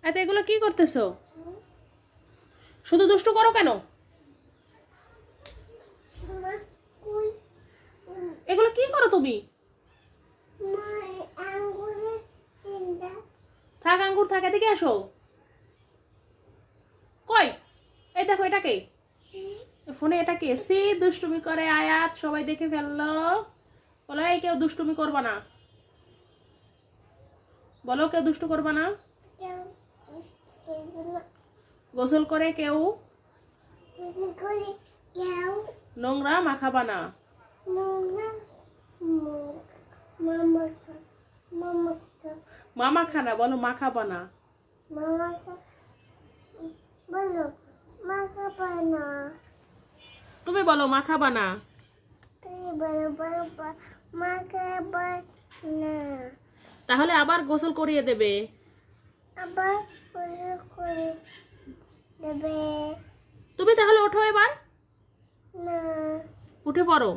এতে এগুলো কি করতেছো? শুধু দুষ্টু করো কেন? এগুলো কি করো তুমি? থাক আঙ্গুর থাক, এদিকে আসো। কই এই দেখো, এটা কে? ফোনে এটা কে? সি দুষ্টুমি করে আয়াত, সবাই দেখে ফেললো। বলো এই কেউ দুষ্টুমি করবা না, বলো কেউ দুষ্টু করবা না। গোসল করে কেউ নোংরা মাখাবা না। মামা খানা বলো, মাখাবা না। তুমি বলো মাখাবা না। তাহলে আবার গোসল করিয়ে দেবে। তুমি তাহলে ওঠো এবার, উঠে পড়ো।